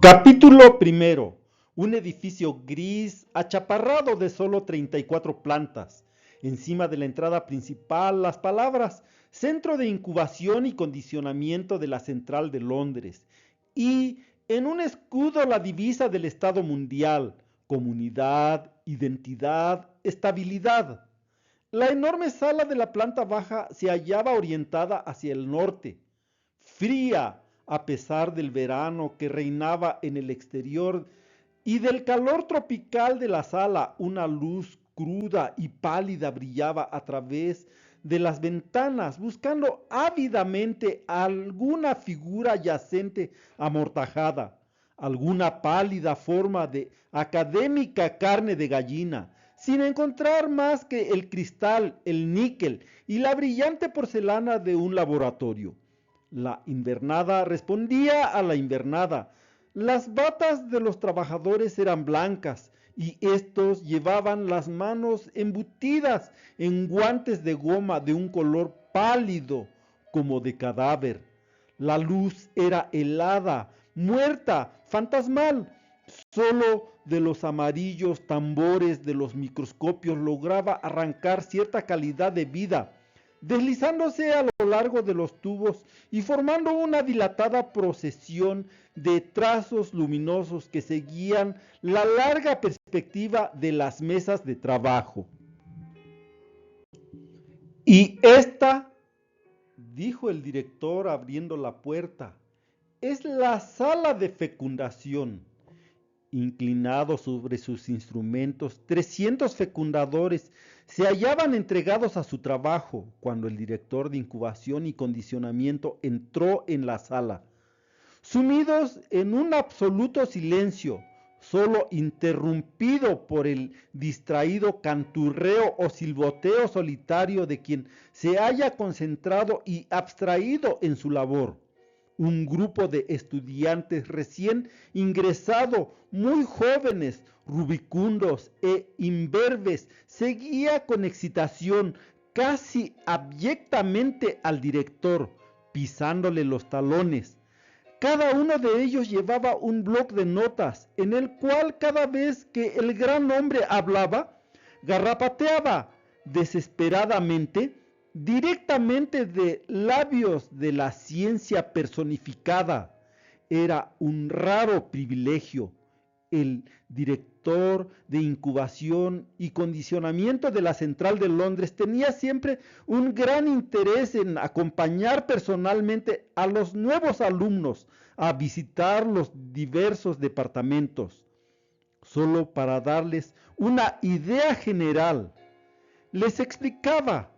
Capítulo primero. Un edificio gris, achaparrado de solo 34 plantas. Encima de la entrada principal, las palabras Centro de Incubación y Condicionamiento de la Central de Londres. Y en un escudo la divisa del Estado Mundial. Comunidad, identidad, estabilidad. La enorme sala de la planta baja se hallaba orientada hacia el norte, fría a pesar del verano que reinaba en el exterior y del calor tropical de la sala. Una luz cruda y pálida brillaba a través de las ventanas, buscando ávidamente alguna figura yacente amortajada, alguna pálida forma de académica carne de gallina, sin encontrar más que el cristal, el níquel y la brillante porcelana de un laboratorio. La invernada respondía a la invernada. Las batas de los trabajadores eran blancas y estos llevaban las manos embutidas en guantes de goma de un color pálido como de cadáver. La luz era helada, muerta, fantasmal. Solo de los amarillos tambores de los microscopios lograba arrancar cierta calidad de vida, deslizándose a lo largo de los tubos y formando una dilatada procesión de trazos luminosos que seguían la larga perspectiva de las mesas de trabajo. Y esta, dijo el director abriendo la puerta, es la sala de fecundación. Inclinados sobre sus instrumentos, 300 fecundadores se hallaban entregados a su trabajo cuando el director de incubación y condicionamiento entró en la sala. Sumidos en un absoluto silencio, solo interrumpido por el distraído canturreo o silboteo solitario de quien se haya concentrado y abstraído en su labor. Un grupo de estudiantes recién ingresado, muy jóvenes, rubicundos e imberbes, seguía con excitación, casi abyectamente al director, pisándole los talones. Cada uno de ellos llevaba un bloc de notas, en el cual cada vez que el gran hombre hablaba, garrapateaba desesperadamente directamente de labios de la ciencia personificada. Era un raro privilegio. El director de incubación y condicionamiento de la Central de Londres tenía siempre un gran interés en acompañar personalmente a los nuevos alumnos a visitar los diversos departamentos, solo para darles una idea general. Les explicaba,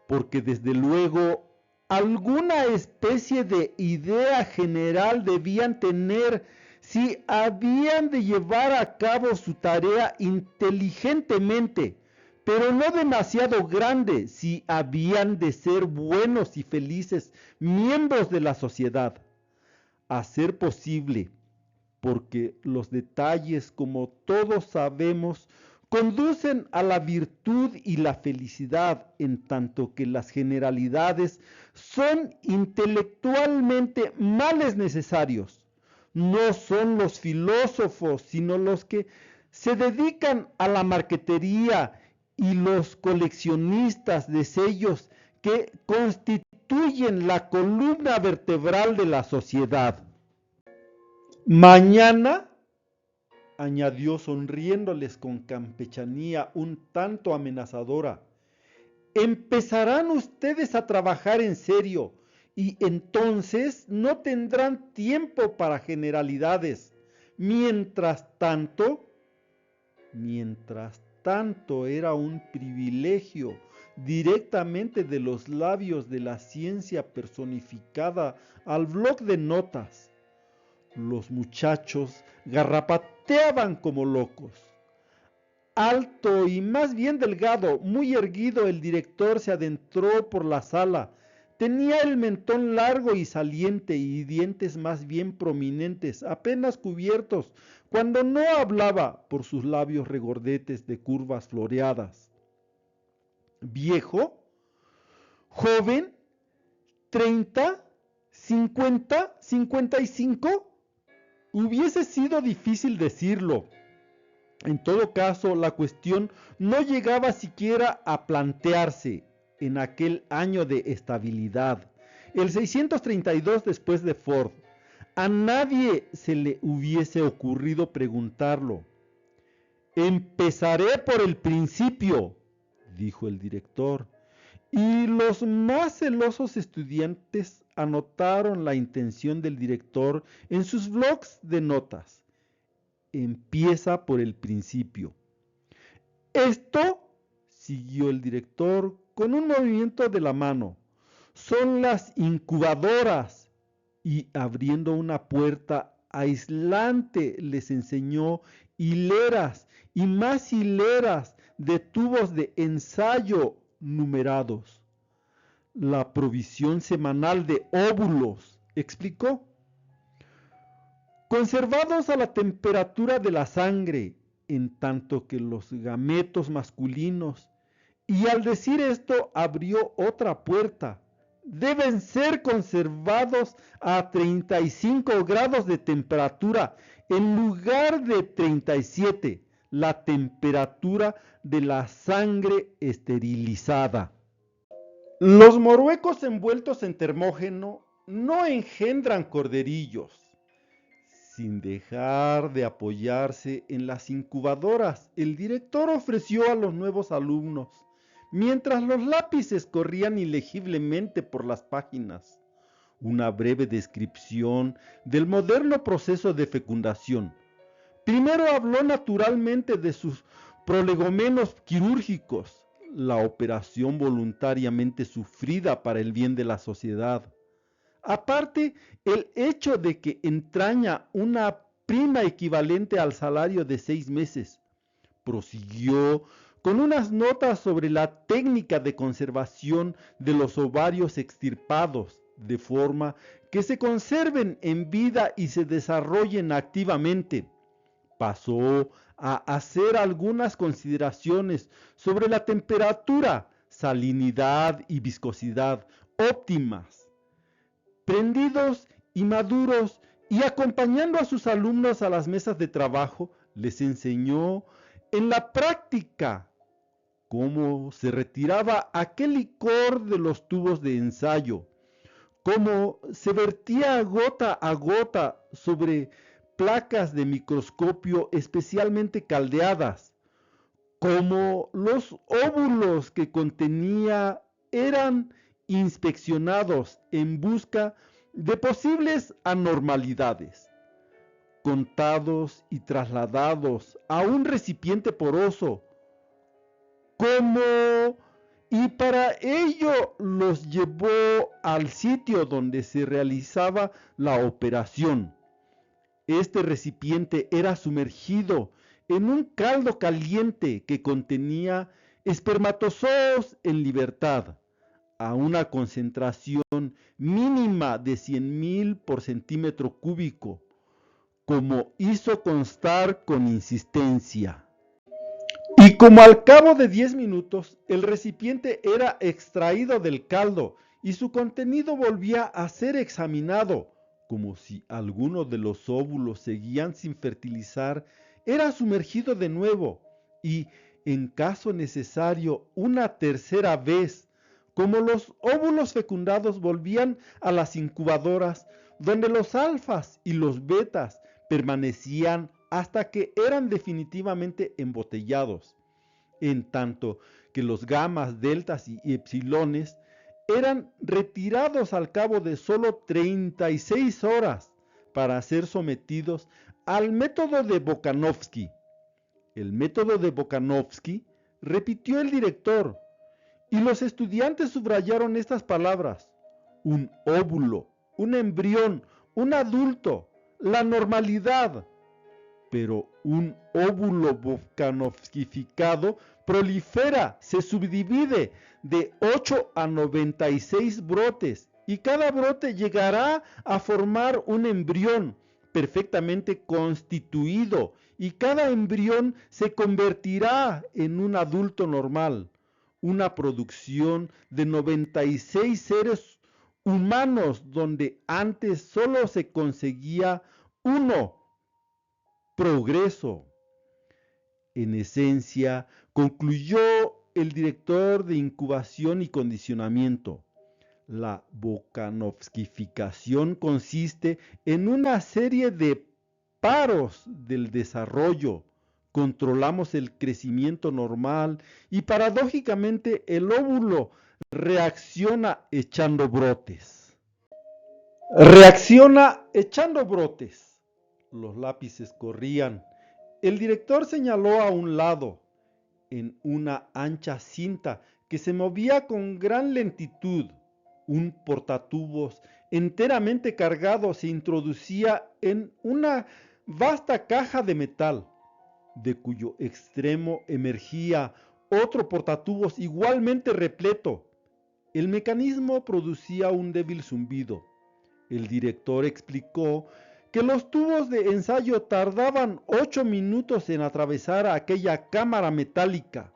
porque desde luego alguna especie de idea general debían tener si habían de llevar a cabo su tarea inteligentemente, pero no demasiado grande si habían de ser buenos y felices miembros de la sociedad. A ser posible, porque los detalles, como todos sabemos, conducen a la virtud y la felicidad, en tanto que las generalidades son intelectualmente males necesarios. No son los filósofos, sino los que se dedican a la marquetería y los coleccionistas de sellos que constituyen la columna vertebral de la sociedad. Mañana, añadió sonriéndoles con campechanía un tanto amenazadora, empezarán ustedes a trabajar en serio y entonces no tendrán tiempo para generalidades. Mientras tanto era un privilegio directamente de los labios de la ciencia personificada al bloc de notas. Los muchachos garrapateaban como locos. Alto y más bien delgado, muy erguido, el director se adentró por la sala. Tenía el mentón largo y saliente y dientes más bien prominentes, apenas cubiertos, cuando no hablaba por sus labios regordetes de curvas floreadas. Viejo, joven, 30, 50, 55. Hubiese sido difícil decirlo. En todo caso, la cuestión no llegaba siquiera a plantearse en aquel año de estabilidad, el 632 después de Ford. A nadie se le hubiese ocurrido preguntarlo. Empezaré por el principio, dijo el director, y los más celosos estudiantes anotaron la intención del director en sus blocs de notas. Empieza por el principio. Esto, siguió el director con un movimiento de la mano, son las incubadoras, y abriendo una puerta aislante les enseñó hileras y más hileras de tubos de ensayo numerados. La provisión semanal de óvulos, explicó, conservados a la temperatura de la sangre, en tanto que los gametos masculinos, y al decir esto abrió otra puerta, deben ser conservados a 35 grados de temperatura en lugar de 37, la temperatura de la sangre esterilizada. Los moruecos envueltos en termógeno no engendran corderillos. Sin dejar de apoyarse en las incubadoras, el director ofreció a los nuevos alumnos, mientras los lápices corrían ilegiblemente por las páginas, una breve descripción del moderno proceso de fecundación. Primero habló naturalmente de sus prolegomenos quirúrgicos, la operación voluntariamente sufrida para el bien de la sociedad. Aparte, el hecho de que entraña una prima equivalente al salario de 6 meses. Prosiguió con unas notas sobre la técnica de conservación de los ovarios extirpados, de forma que se conserven en vida y se desarrollen activamente. Pasó a hacer algunas consideraciones sobre la temperatura, salinidad y viscosidad óptimas. Prendidos y maduros, y acompañando a sus alumnos a las mesas de trabajo, les enseñó en la práctica cómo se retiraba aquel licor de los tubos de ensayo, cómo se vertía gota a gota sobre placas de microscopio especialmente caldeadas, cómo los óvulos que contenía eran inspeccionados en busca de posibles anormalidades, contados y trasladados a un recipiente poroso, y para ello los llevó al sitio donde se realizaba la operación. Este recipiente era sumergido en un caldo caliente que contenía espermatozoos en libertad, a una concentración mínima de 100.000 por centímetro cúbico, como hizo constar con insistencia. Y como al cabo de 10 minutos el recipiente era extraído del caldo y su contenido volvía a ser examinado, como si alguno de los óvulos seguían sin fertilizar, era sumergido de nuevo y, en caso necesario, una tercera vez, como los óvulos fecundados volvían a las incubadoras, donde los alfas y los betas permanecían hasta que eran definitivamente embotellados, en tanto que los gamas, deltas y epsilones eran retirados al cabo de solo 36 horas para ser sometidos al método de Bokanovsky. El método de Bokanovsky, repitió el director, y los estudiantes subrayaron estas palabras: un óvulo, un embrión, un adulto, la normalidad. Pero un óvulo bokanovskificado prolifera, se subdivide de 8 a 96 brotes, y cada brote llegará a formar un embrión perfectamente constituido, y cada embrión se convertirá en un adulto normal, una producción de 96 seres humanos donde antes solo se conseguía uno progreso. En esencia, concluyó el director de incubación y condicionamiento, la volcanovskificación consiste en una serie de paros del desarrollo. Controlamos el crecimiento normal y paradójicamente el óvulo reacciona echando brotes. Reacciona echando brotes. Los lápices corrían. El director señaló a un lado, en una ancha cinta que se movía con gran lentitud. Un portatubos enteramente cargado se introducía en una vasta caja de metal, de cuyo extremo emergía otro portatubos igualmente repleto. El mecanismo producía un débil zumbido. El director explicó que los tubos de ensayo tardaban 8 minutos en atravesar aquella cámara metálica.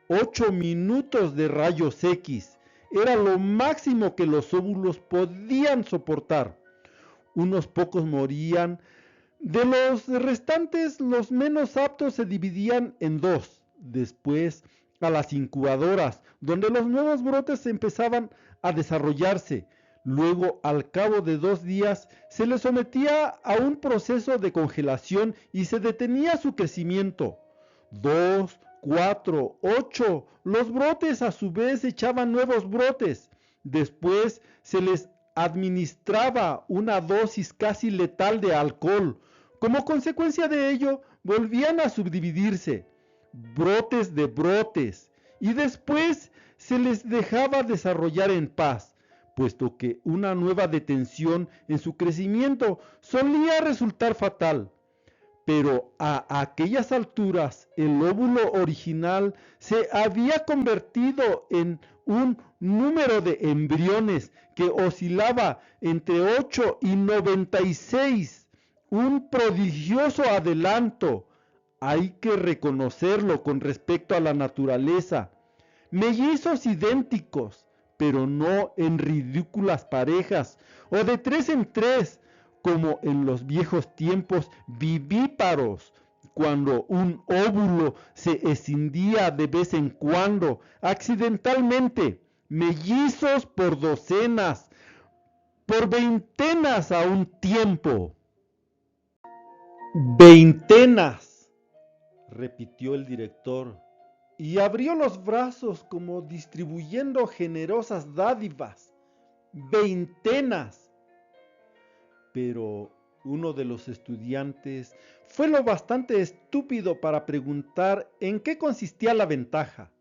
8 minutos de rayos X era lo máximo que los óvulos podían soportar. Unos pocos morían. De los restantes, los menos aptos se dividían en dos. Después, a las incubadoras, donde los nuevos brotes empezaban a desarrollarse. Luego, al cabo de 2 días, se les sometía a un proceso de congelación y se detenía su crecimiento. 2, 4, 8. Los brotes a su vez echaban nuevos brotes. Después se les administraba una dosis casi letal de alcohol. Como consecuencia de ello, volvían a subdividirse, brotes de brotes, y después se les dejaba desarrollar en paz, puesto que una nueva detención en su crecimiento solía resultar fatal. Pero a aquellas alturas el óvulo original se había convertido en un número de embriones que oscilaba entre 8 y 96, un prodigioso adelanto. Hay que reconocerlo con respecto a la naturaleza. Mellizos idénticos, pero no en ridículas parejas, o de 3 en 3, como en los viejos tiempos vivíparos, cuando un óvulo se escindía de vez en cuando, accidentalmente, mellizos por docenas, por veintenas a un tiempo. Veintenas, repitió el director, y abrió los brazos como distribuyendo generosas dádivas. Veintenas. Pero uno de los estudiantes fue lo bastante estúpido para preguntar en qué consistía la ventaja.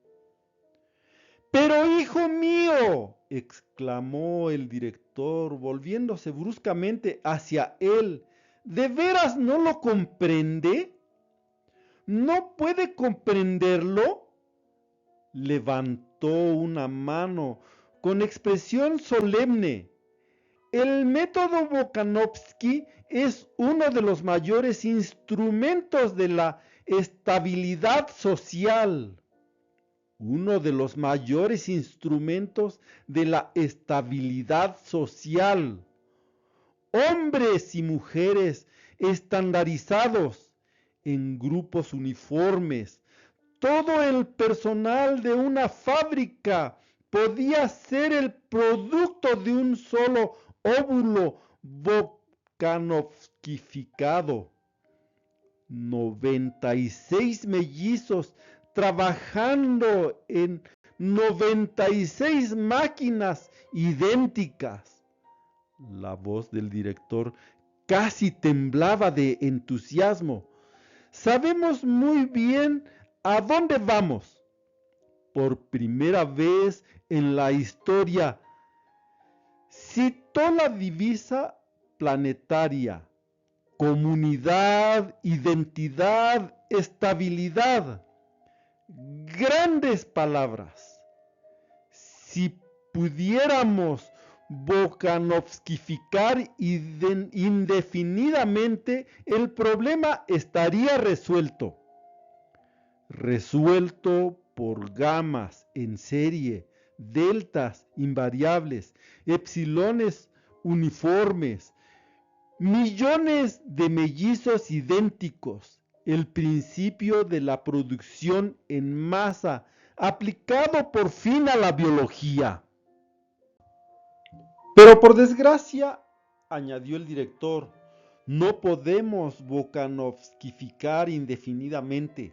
¡Pero hijo mío!, exclamó el director, volviéndose bruscamente hacia él, ¿de veras no lo comprende? ¿No puede comprenderlo? Levantó una mano con expresión solemne. El método Volkanovski es uno de los mayores instrumentos de la estabilidad social. Uno de los mayores instrumentos de la estabilidad social. Hombres y mujeres estandarizados en grupos uniformes. Todo el personal de una fábrica podía ser el producto de un solo óvulo volcanovskificado. 96 mellizos trabajando en 96 máquinas idénticas. La voz del director casi temblaba de entusiasmo. Sabemos muy bien a dónde vamos. Por primera vez en la historia, citó la divisa planetaria: comunidad, identidad, estabilidad. Grandes palabras. Si pudiéramos volcanovskificar indefinidamente, el problema estaría resuelto. Resuelto por gamas en serie, deltas invariables, epsilones uniformes, Millones de mellizos idénticos, el principio de la producción en masa, aplicado por fin a la biología. Pero por desgracia, añadió el director, no podemos bokanovskificar indefinidamente.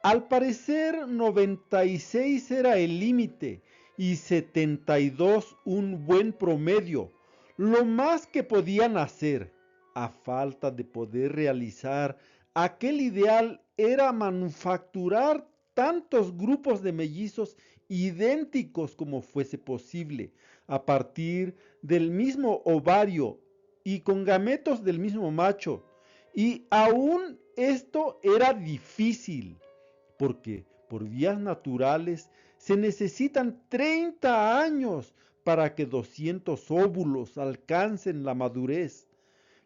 Al parecer 96 era el límite y 72 un buen promedio, lo más que podían hacer. A falta de poder realizar aquel ideal era manufacturar tantos grupos de mellizos idénticos como fuese posible, a partir del mismo ovario y con gametos del mismo macho. Y aún esto era difícil, porque por vías naturales se necesitan 30 años para que 200 óvulos alcancen la madurez.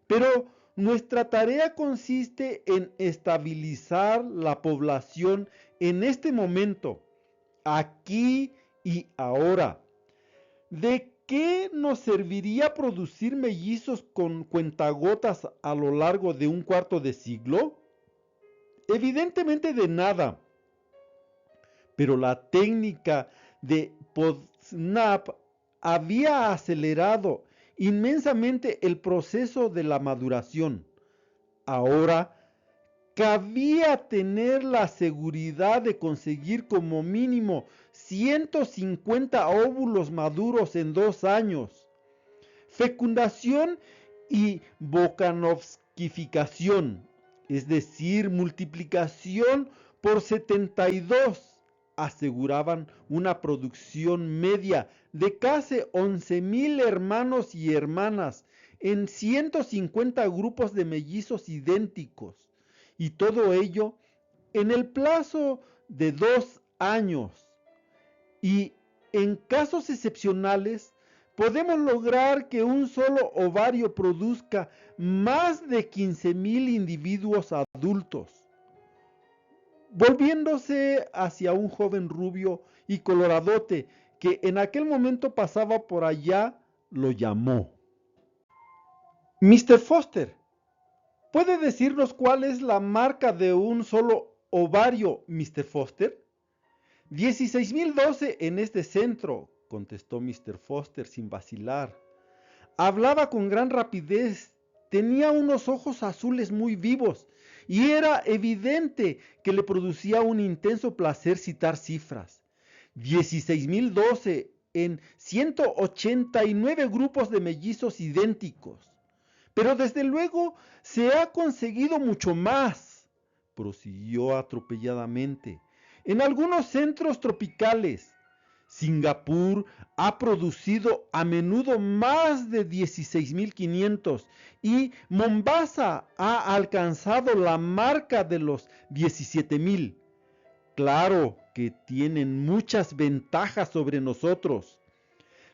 Pero nuestra tarea consiste en estabilizar la población en este momento, aquí y ahora. ¿De qué nos serviría producir mellizos con cuentagotas a lo largo de un cuarto de siglo? Evidentemente de nada. Pero la técnica de Podsnap había acelerado inmensamente el proceso de la maduración. Ahora cabía tener la seguridad de conseguir como mínimo 150 óvulos maduros en 2 años. Fecundación y bokanovskificación, es decir, multiplicación por 72, aseguraban una producción media de casi 11,000 hermanos y hermanas en 150 grupos de mellizos idénticos, y todo ello en el plazo de 2 años. Y en casos excepcionales, podemos lograr que un solo ovario produzca más de 15,000 individuos adultos. Volviéndose hacia un joven rubio y coloradote que en aquel momento pasaba por allá, lo llamó. Mr. Foster, ¿puede decirnos cuál es la marca de un solo ovario, Mr. Foster? 16,012 en este centro, contestó Mr. Foster sin vacilar. Hablaba con gran rapidez, tenía unos ojos azules muy vivos y era evidente que le producía un intenso placer citar cifras. 16,012 en 189 grupos de mellizos idénticos. Pero desde luego se ha conseguido mucho más, prosiguió atropelladamente. En algunos centros tropicales, Singapur ha producido a menudo más de 16,500 y Mombasa ha alcanzado la marca de los 17,000. Claro que tienen muchas ventajas sobre nosotros.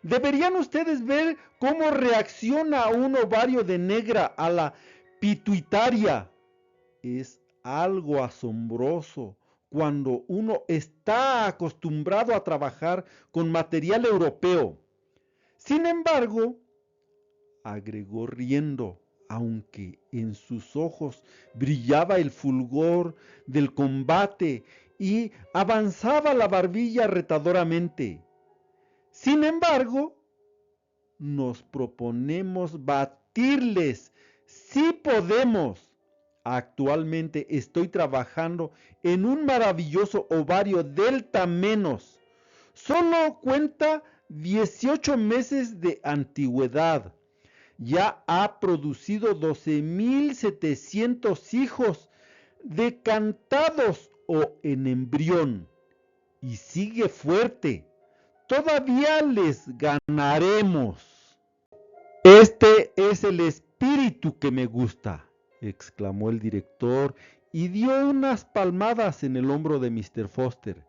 Deberían ustedes ver cómo reacciona un ovario de negra a la pituitaria. Es algo asombroso cuando uno está acostumbrado a trabajar con material europeo. Sin embargo, agregó riendo, aunque en sus ojos brillaba el fulgor del combate y avanzaba la barbilla retadoramente. Sin embargo, nos proponemos batirles. Sí podemos. Actualmente estoy trabajando en un maravilloso ovario Delta menos. Solo cuenta 18 meses de antigüedad. Ya ha producido 12,700 hijos decantados o en embrión. Y sigue fuerte. Todavía les ganaremos. Este es el espíritu que me gusta, exclamó el director y dio unas palmadas en el hombro de Mr. Foster.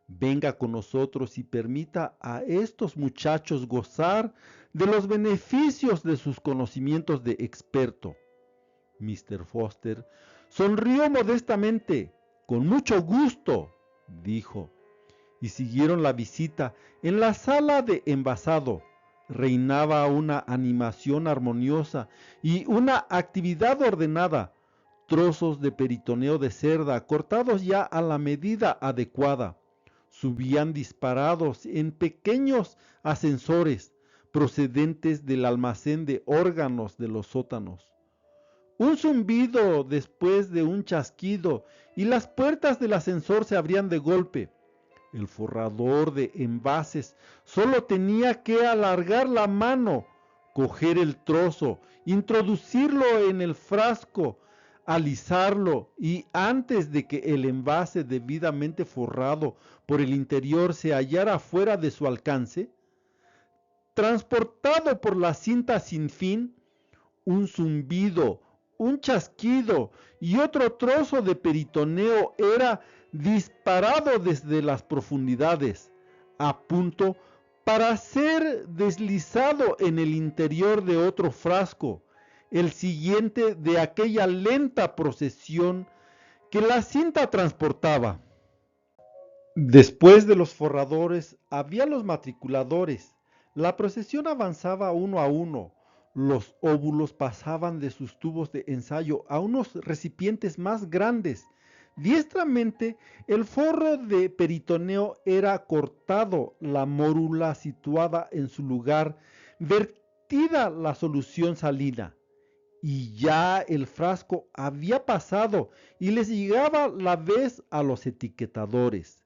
Venga con nosotros y permita a estos muchachos gozar de los beneficios de sus conocimientos de experto. Mr. Foster sonrió modestamente. Con mucho gusto, dijo, y siguieron la visita en la sala de envasado, reinaba una animación armoniosa y una actividad ordenada. Trozos de peritoneo de cerda, cortados ya a la medida adecuada, subían disparados en pequeños ascensores procedentes del almacén de órganos de los sótanos. Un zumbido después de un chasquido y las puertas del ascensor se abrían de golpe. El forrador de envases solo tenía que alargar la mano, coger el trozo, introducirlo en el frasco, alisarlo y antes de que el envase debidamente forrado por el interior se hallara fuera de su alcance, transportado por la cinta sin fin, un zumbido, un chasquido y otro trozo de peritoneo era disparado desde las profundidades, a punto para ser deslizado en el interior de otro frasco, el siguiente de aquella lenta procesión que la cinta transportaba. Después de los forradores había los matriculadores. La procesión avanzaba uno a uno. Los óvulos pasaban de sus tubos de ensayo a unos recipientes más grandes. Diestramente, el forro de peritoneo era cortado, la mórula situada en su lugar, vertida la solución salina. Y ya el frasco había pasado y les llegaba la vez a los etiquetadores.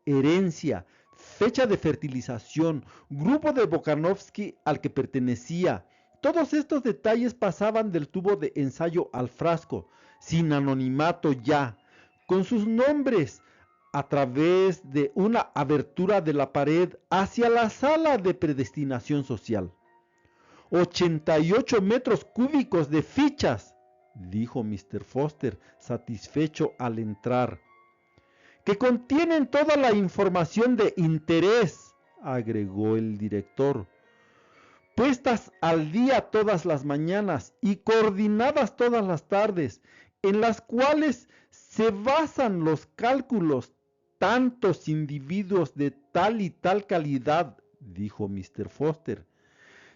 Herencia, fecha de fertilización, grupo de Bokanovsky al que pertenecía. Todos estos detalles pasaban del tubo de ensayo al frasco, sin anonimato ya, con sus nombres, a través de una abertura de la pared hacia la sala de predestinación social. 88 metros cúbicos de fichas, dijo Mr. Foster, satisfecho al entrar. Que contienen toda la información de interés, agregó el director, puestas al día todas las mañanas y coordinadas todas las tardes, en las cuales se basan los cálculos tantos individuos de tal y tal calidad, dijo Mr. Foster,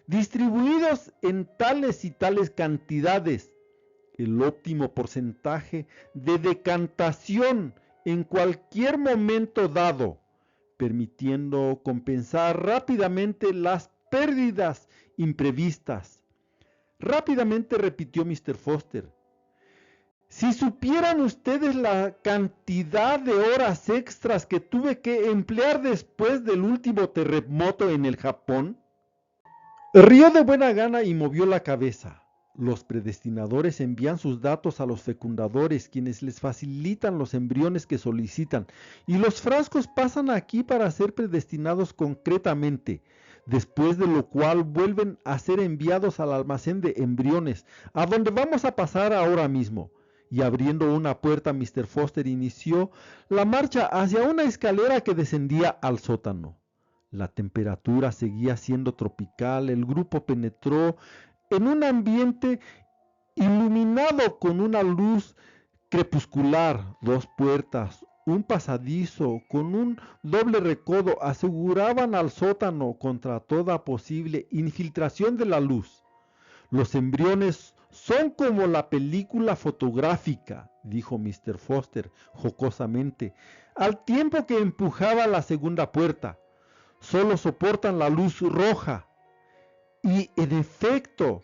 distribuidos en tales y tales cantidades, el óptimo porcentaje de decantación en cualquier momento dado, permitiendo compensar rápidamente las pérdidas imprevistas. Rápidamente repitió Mr. Foster. Si supieran ustedes la cantidad de horas extras que tuve que emplear después del último terremoto en el Japón. Rió de buena gana y movió la cabeza. Los predestinadores envían sus datos a los fecundadores, quienes les facilitan los embriones que solicitan, y los frascos pasan aquí para ser predestinados concretamente, después de lo cual vuelven a ser enviados al almacén de embriones, a donde vamos a pasar ahora mismo. Y abriendo una puerta, Mr. Foster inició la marcha hacia una escalera que descendía al sótano. La temperatura seguía siendo tropical, el grupo penetró en un ambiente iluminado con una luz crepuscular. Dos puertas, un pasadizo con un doble recodo aseguraban al sótano contra toda posible infiltración de la luz. Los embriones son como la película fotográfica, dijo Mr. Foster jocosamente, al tiempo que empujaba la segunda puerta. Solo soportan la luz roja. Y en efecto,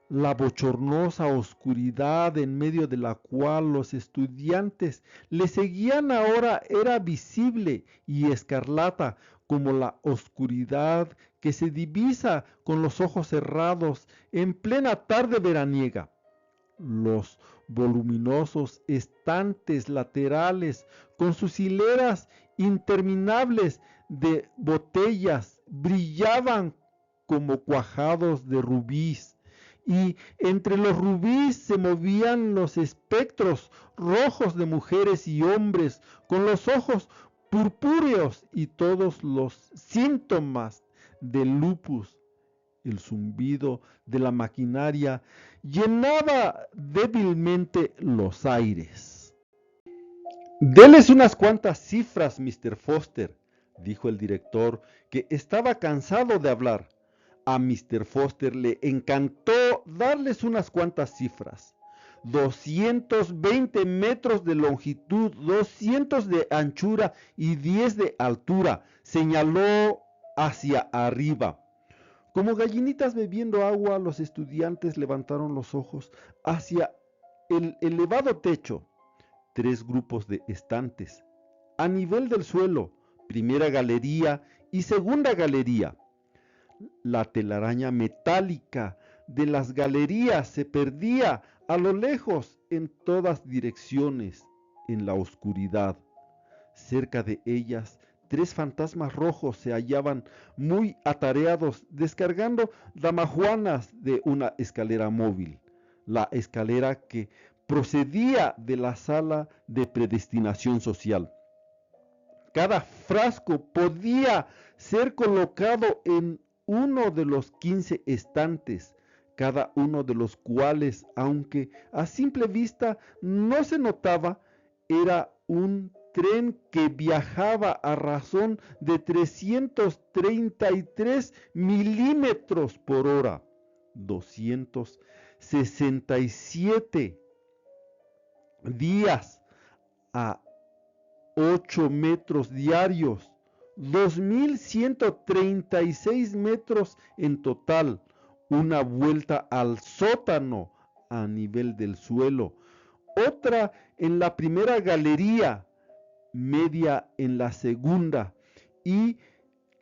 la bochornosa oscuridad en medio de la cual los estudiantes le seguían ahora era visible y escarlata como la oscuridad que se divisa con los ojos cerrados en plena tarde veraniega. Los voluminosos estantes laterales con sus hileras interminables de botellas brillaban como cuajados de rubíes, y entre los rubíes se movían los espectros rojos de mujeres y hombres con los ojos purpúreos y todos los síntomas del lupus. El zumbido de la maquinaria llenaba débilmente los aires. Deles unas cuantas cifras, Mr. Foster, dijo el director, que estaba cansado de hablar. A Mr. Foster le encantó darles unas cuantas cifras. 220 metros de longitud, 200 de anchura y 10 de altura. Señaló hacia arriba. Como gallinitas bebiendo agua, los estudiantes levantaron los ojos hacia el elevado techo. 3 grupos de estantes. A nivel del suelo, primera galería y segunda galería. La telaraña metálica de las galerías se perdía a lo lejos en todas direcciones en la oscuridad. Cerca de ellas, 3 fantasmas rojos se hallaban muy atareados descargando damajuanas de una escalera móvil, la escalera que procedía de la sala de predestinación social. Cada frasco podía ser colocado en uno de los 15 estantes, cada uno de los cuales, aunque a simple vista no se notaba, era un tren que viajaba a razón de 333 milímetros por hora, 267 días a 8 metros diarios, 2.136 metros en total, una vuelta al sótano a nivel del suelo, otra en la primera galería, media en la segunda, y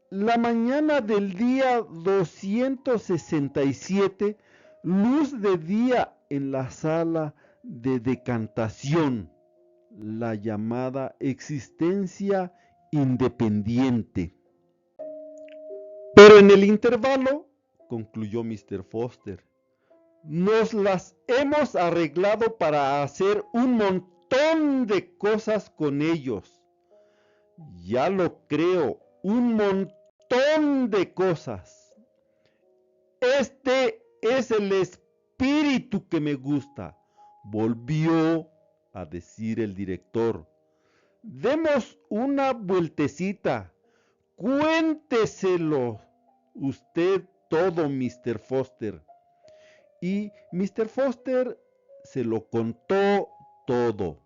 la mañana del día 267, luz de día en la sala de decantación, la llamada existencia independiente. Pero en el intervalo, concluyó Mr. Foster, nos las hemos arreglado para hacer un montón de cosas con ellos. Ya lo creo, un montón de cosas. Este es el espíritu que me gusta, volvió a decir el director. Demos una vueltecita. Cuénteselo usted todo, Mr. Foster. Y Mr. Foster se lo contó todo.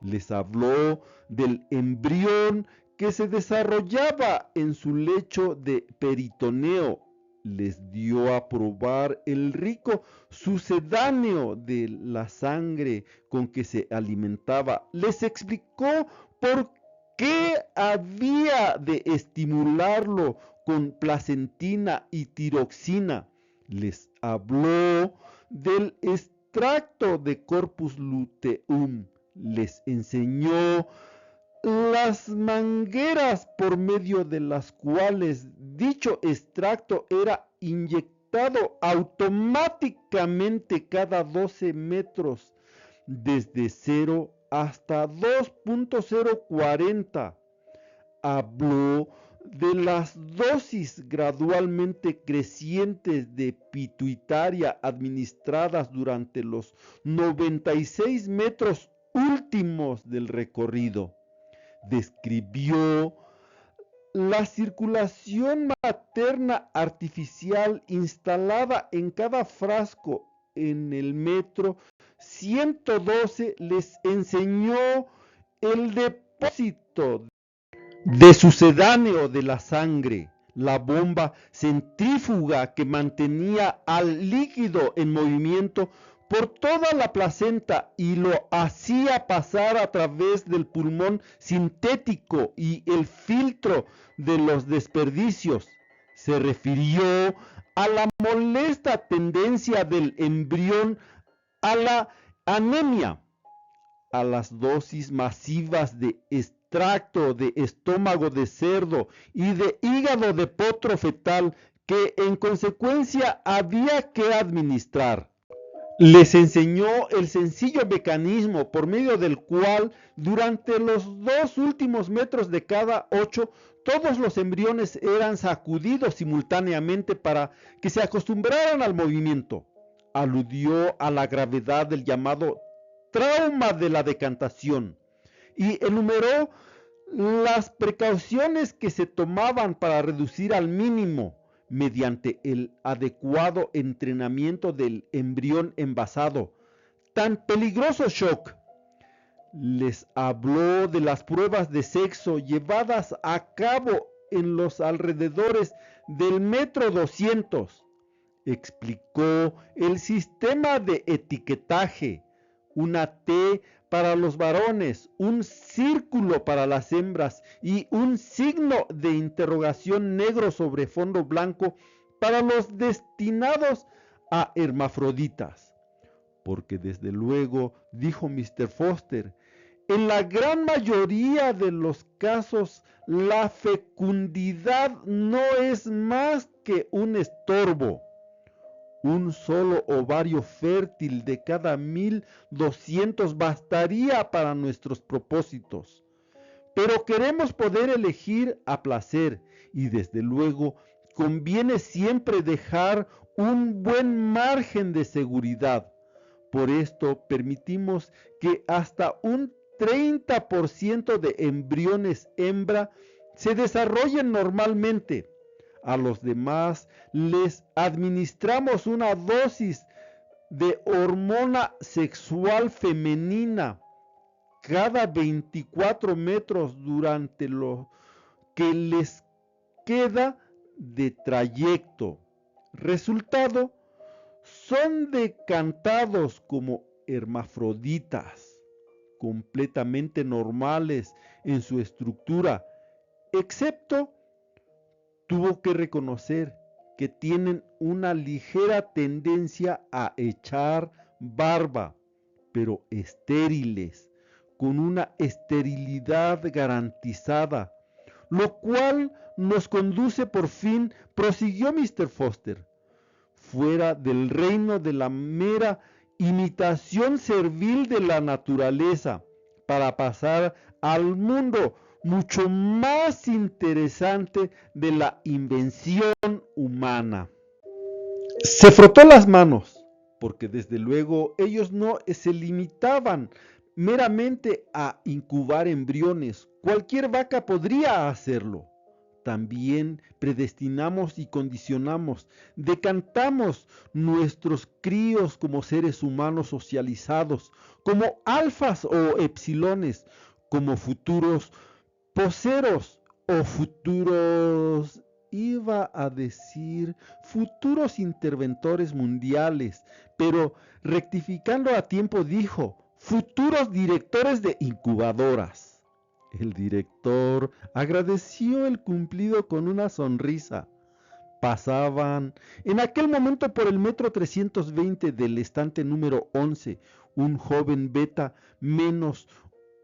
Les habló del embrión que se desarrollaba en su lecho de peritoneo. Les dio a probar el rico sucedáneo de la sangre con que se alimentaba. Les explicó por qué había de estimularlo con placentina y tiroxina. Les habló del extracto de corpus luteum. Les enseñó las mangueras por medio de las cuales dicho extracto era inyectado automáticamente cada 12 metros, desde 0 hasta 2.040. Habló de las dosis gradualmente crecientes de pituitaria administradas durante los 96 metros últimos del recorrido. Describió la circulación materna artificial instalada en cada frasco en el metro 112. Les enseñó el depósito de sucedáneo de la sangre, la bomba centrífuga que mantenía al líquido en movimiento por toda la placenta y lo hacía pasar a través del pulmón sintético y el filtro de los desperdicios. Se refirió a la molesta tendencia del embrión a la anemia, a las dosis masivas de extracto de estómago de cerdo y de hígado de potro fetal que en consecuencia había que administrar. Les enseñó el sencillo mecanismo por medio del cual durante los 2 últimos metros de cada 8 todos los embriones eran sacudidos simultáneamente para que se acostumbraran al movimiento. Aludió a la gravedad del llamado trauma de la decantación y enumeró las precauciones que se tomaban para reducir al mínimo, mediante el adecuado entrenamiento del embrión envasado. Tan peligroso shock. Les habló de las pruebas de sexo llevadas a cabo en los alrededores del metro 200. Explicó el sistema de etiquetaje, una T para los varones, un círculo para las hembras y un signo de interrogación negro sobre fondo blanco para los destinados a hermafroditas. Porque desde luego, dijo Mr. Foster, en la gran mayoría de los casos la fecundidad no es más que un estorbo. Un solo ovario fértil de cada 1200 bastaría para nuestros propósitos. Pero queremos poder elegir a placer y desde luego conviene siempre dejar un buen margen de seguridad. Por esto permitimos que hasta un 30% de embriones hembra se desarrollen normalmente. A los demás les administramos una dosis de hormona sexual femenina cada 24 metros durante lo que les queda de trayecto. Resultado, son decantados como hermafroditas, completamente normales en su estructura, excepto tuvo que reconocer que tienen una ligera tendencia a echar barba, pero estériles, con una esterilidad garantizada, lo cual nos conduce por fin, prosiguió Mr. Foster, fuera del reino de la mera imitación servil de la naturaleza, para pasar al mundo mucho más interesante de la invención humana. Se frotó las manos, porque desde luego ellos no se limitaban meramente a incubar embriones. Cualquier vaca podría hacerlo. También predestinamos y condicionamos, decantamos nuestros críos como seres humanos socializados, como alfas o epsilones, como futuros poseros o futuros, iba a decir, futuros interventores mundiales, pero rectificando a tiempo dijo, futuros directores de incubadoras. El director agradeció el cumplido con una sonrisa. Pasaban en aquel momento por el metro 320 del estante número 11, un joven beta menos.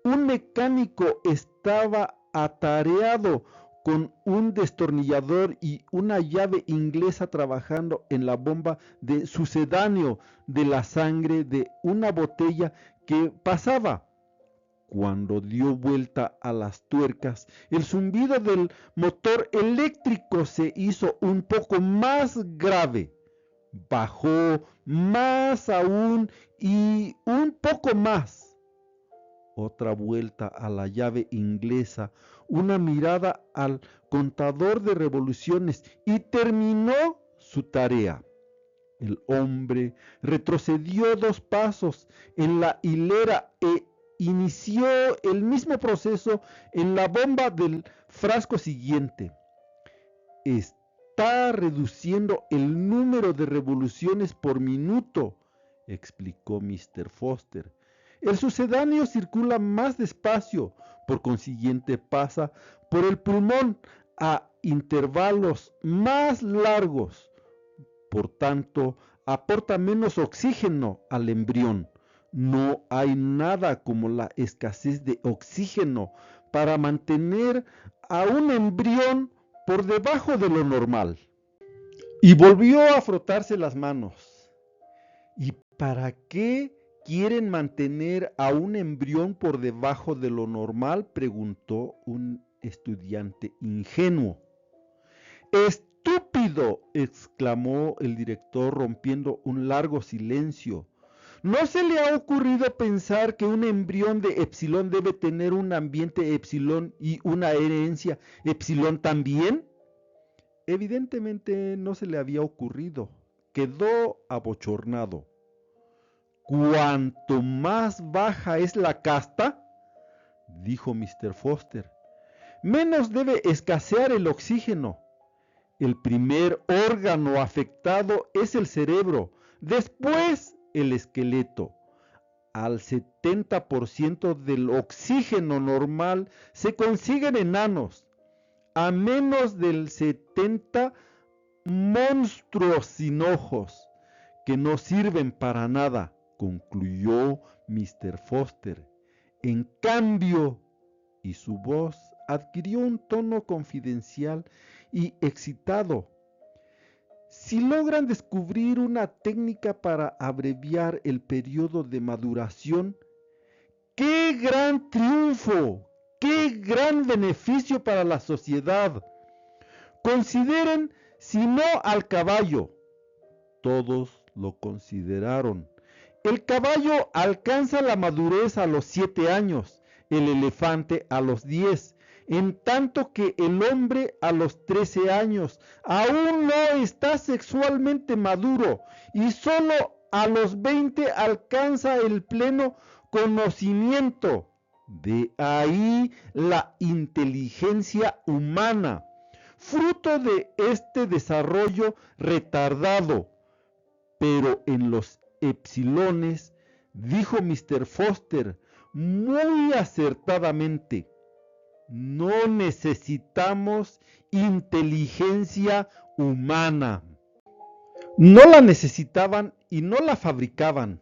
Un mecánico estaba atareado con un destornillador y una llave inglesa trabajando en la bomba de sucedáneo de la sangre de una botella que pasaba. Cuando dio vuelta a las tuercas, el zumbido del motor eléctrico se hizo un poco más grave. Bajó más aún y un poco más. Otra vuelta a la llave inglesa, una mirada al contador de revoluciones y terminó su tarea. El hombre retrocedió 2 pasos en la hilera e inició el mismo proceso en la bomba del frasco siguiente. Está reduciendo el número de revoluciones por minuto, explicó Mr. Foster. El sucedáneo circula más despacio, por consiguiente pasa por el pulmón a intervalos más largos. Por tanto, aporta menos oxígeno al embrión. No hay nada como la escasez de oxígeno para mantener a un embrión por debajo de lo normal. Y volvió a frotarse las manos. ¿Y para qué quieren mantener a un embrión por debajo de lo normal?, preguntó un estudiante ingenuo. ¡Estúpido!, exclamó el director rompiendo un largo silencio. ¿No se le ha ocurrido pensar que un embrión de epsilon debe tener un ambiente epsilon y una herencia epsilon también? Evidentemente no se le había ocurrido. Quedó abochornado. «Cuanto más baja es la casta», dijo Mr. Foster, «menos debe escasear el oxígeno. El primer órgano afectado es el cerebro, después el esqueleto. Al 70% del oxígeno normal se consiguen enanos. A menos del 70, monstruos sin ojos, que no sirven para nada», concluyó Mr. Foster. En cambio, y su voz adquirió un tono confidencial y excitado, si logran descubrir una técnica para abreviar el periodo de maduración, ¡qué gran triunfo! ¡Qué gran beneficio para la sociedad! Consideren, si no al caballo. Todos lo consideraron. El caballo alcanza la madurez a los 7 años, el elefante a los 10, en tanto que el hombre a los 13 años aún no está sexualmente maduro y solo a los 20 alcanza el pleno conocimiento. De ahí la inteligencia humana, fruto de este desarrollo retardado. Pero en los epsilones, dijo Mr. Foster muy acertadamente, no necesitamos inteligencia humana. No la necesitaban y no la fabricaban,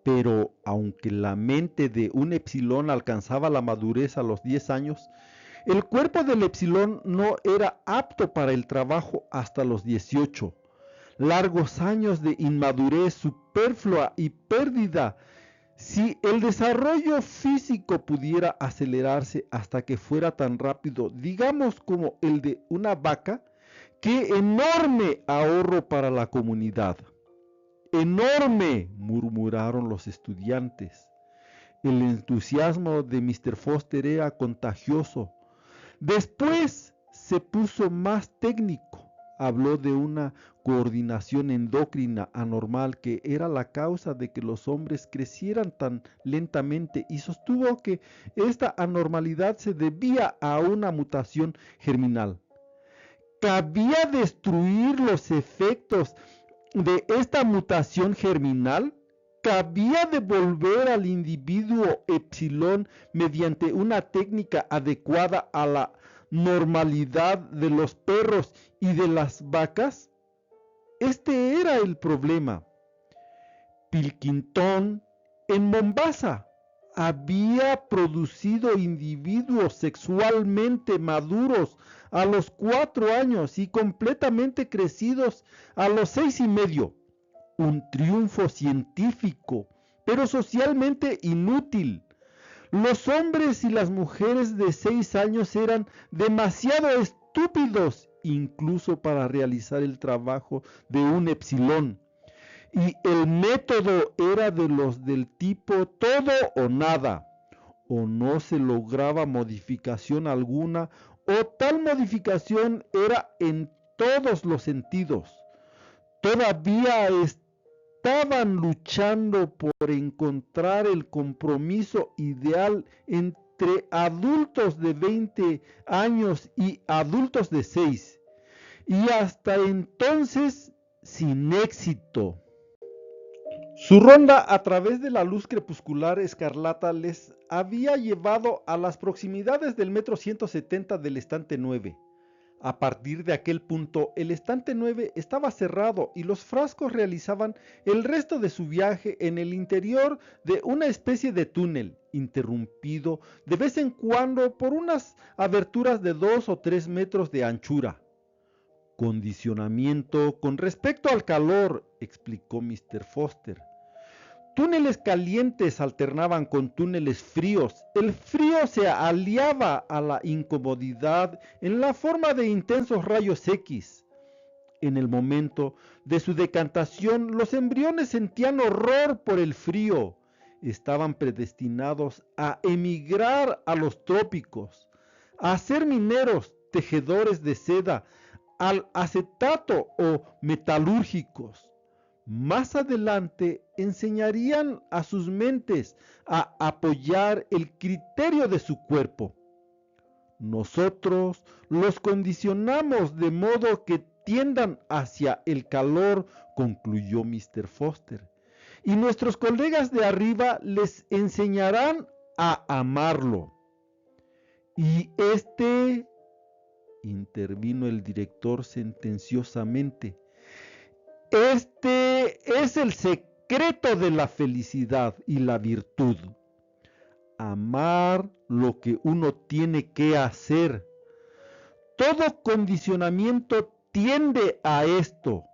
pero aunque la mente de un epsilon alcanzaba la madurez a los 10 años, el cuerpo del epsilon no era apto para el trabajo hasta los 18. Largos años de inmadurez superflua y pérdida. Si el desarrollo físico pudiera acelerarse hasta que fuera tan rápido, digamos como el de una vaca, ¡qué enorme ahorro para la comunidad! ¡Enorme!, murmuraron los estudiantes. El entusiasmo de Mr. Foster era contagioso. Después se puso más técnico. Habló de una coordinación endocrina anormal que era la causa de que los hombres crecieran tan lentamente y sostuvo que esta anormalidad se debía a una mutación germinal. ¿Cabía destruir los efectos de esta mutación germinal? ¿Cabía devolver al individuo epsilon mediante una técnica adecuada a la normalidad de los perros y de las vacas? Este era el problema. Pilkington, en Mombasa, había producido individuos sexualmente maduros a los 4 años y completamente crecidos a los 6 y medio. Un triunfo científico, pero socialmente inútil. Los hombres y las mujeres de 6 años eran demasiado estúpidos incluso para realizar el trabajo de un epsilon. Y el método era de los del tipo todo o nada. O no se lograba modificación alguna, o tal modificación era en todos los sentidos. Todavía estaban luchando por encontrar el compromiso ideal entre adultos de 20 años y adultos de 6. Y hasta entonces sin éxito. Su ronda a través de la luz crepuscular escarlata les había llevado a las proximidades del metro 170 del estante 9. A partir de aquel punto, el estante 9 estaba cerrado y los frascos realizaban el resto de su viaje en el interior de una especie de túnel, interrumpido de vez en cuando por unas aberturas de 2 o 3 metros de anchura. Condicionamiento con respecto al calor, explicó Mr. Foster. Túneles calientes alternaban con túneles fríos. El frío se aliaba a la incomodidad en la forma de intensos rayos X. En el momento de su decantación, los embriones sentían horror por el frío. Estaban predestinados a emigrar a los trópicos, a ser mineros, tejedores de seda, al acetato o metalúrgicos. Más adelante enseñarían a sus mentes a apoyar el criterio de su cuerpo. Nosotros los condicionamos de modo que tiendan hacia el calor, concluyó Mr. Foster. Y nuestros colegas de arriba les enseñarán a amarlo. Y intervino el director sentenciosamente, este es el secreto de la felicidad y la virtud. Amar lo que uno tiene que hacer. Todo condicionamiento tiende a esto,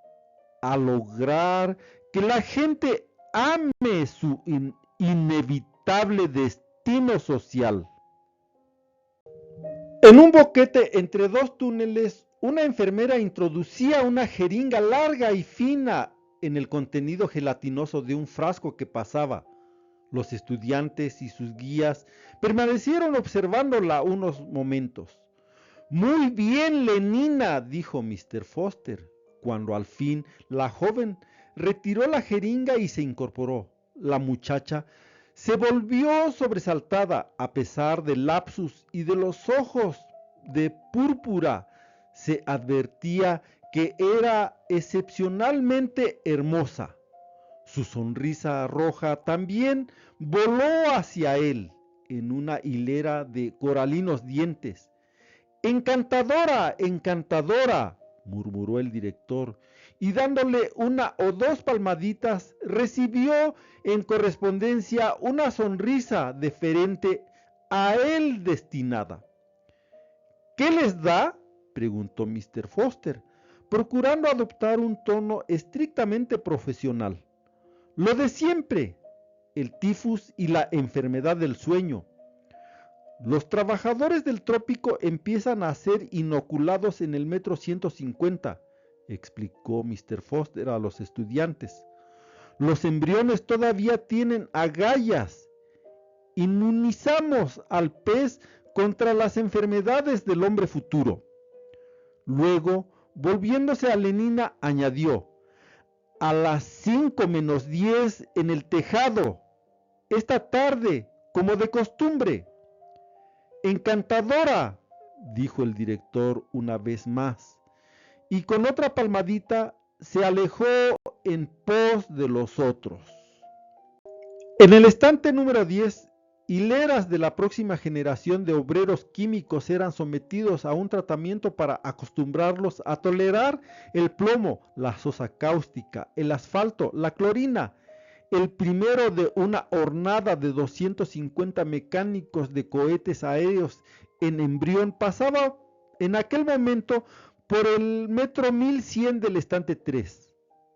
a lograr que la gente ame su inevitable destino social. En un boquete entre dos túneles, una enfermera introducía una jeringa larga y fina en el contenido gelatinoso de un frasco que pasaba. Los estudiantes y sus guías permanecieron observándola unos momentos. Muy bien, Lenina, dijo Mr. Foster, cuando al fin la joven retiró la jeringa y se incorporó. La muchacha se volvió sobresaltada a pesar del lapsus y de los ojos de púrpura. Se advertía que era excepcionalmente hermosa. Su sonrisa roja también voló hacia él en una hilera de coralinos dientes. Encantadora, encantadora, murmuró el director, y dándole una o dos palmaditas, recibió en correspondencia una sonrisa deferente a él destinada. ¿Qué les da?, preguntó Mr. Foster, procurando adoptar un tono estrictamente profesional. Lo de siempre, el tifus y la enfermedad del sueño. Los trabajadores del trópico empiezan a ser inoculados en el metro 150, explicó Mr. Foster a los estudiantes. Los embriones todavía tienen agallas. Inmunizamos al pez contra las enfermedades del hombre futuro. Luego, volviéndose a Lenina, añadió, a las 5 menos 10 en el tejado, esta tarde, como de costumbre. Encantadora, dijo el director una vez más, y con otra palmadita se alejó en pos de los otros. En el estante número 10, hileras de la próxima generación de obreros químicos eran sometidos a un tratamiento para acostumbrarlos a tolerar el plomo, la sosa cáustica, el asfalto, la clorina. El primero de una hornada de 250 mecánicos de cohetes aéreos en embrión pasaba en aquel momento por el metro 1100 del estante 3.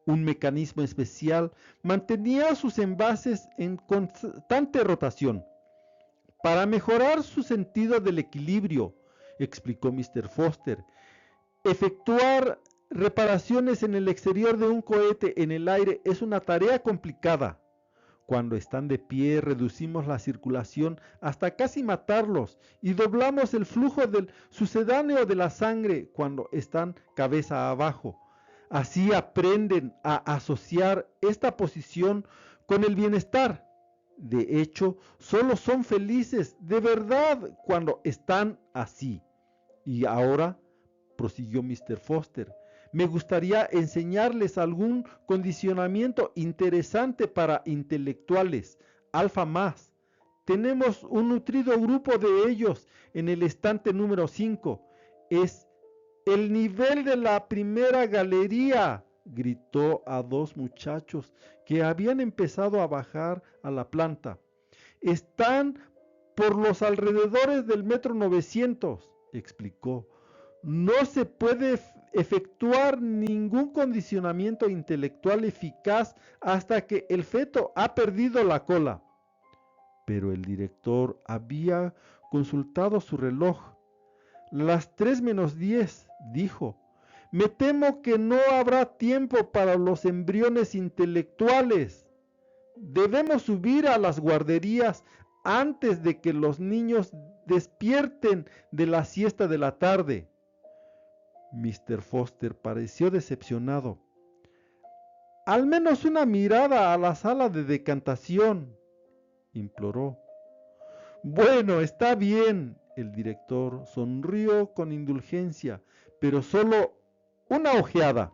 Un mecanismo especial mantenía sus envases en constante rotación. Para mejorar su sentido del equilibrio, explicó Mr. Foster, efectuar reparaciones en el exterior de un cohete en el aire es una tarea complicada. Cuando están de pie, reducimos la circulación hasta casi matarlos y doblamos el flujo del sucedáneo de la sangre cuando están cabeza abajo. Así aprenden a asociar esta posición con el bienestar. De hecho, solo son felices de verdad cuando están así. Y ahora, prosiguió Mr. Foster, me gustaría enseñarles algún condicionamiento interesante para intelectuales, alfa más. Tenemos un nutrido grupo de ellos en el estante número 5. Es el nivel de la primera galería, gritó a dos muchachos que habían empezado a bajar a la planta. Están por los alrededores del metro 900, explicó. No se puede efectuar ningún condicionamiento intelectual eficaz hasta que el feto ha perdido la cola. Pero el director había consultado su reloj. Las 3 menos 10, dijo. Me temo que no habrá tiempo para los embriones intelectuales. Debemos subir a las guarderías antes de que los niños despierten de la siesta de la tarde. Mr. Foster pareció decepcionado. Al menos una mirada a la sala de decantación, imploró. Bueno, está bien. El director sonrió con indulgencia, pero solo una ojeada.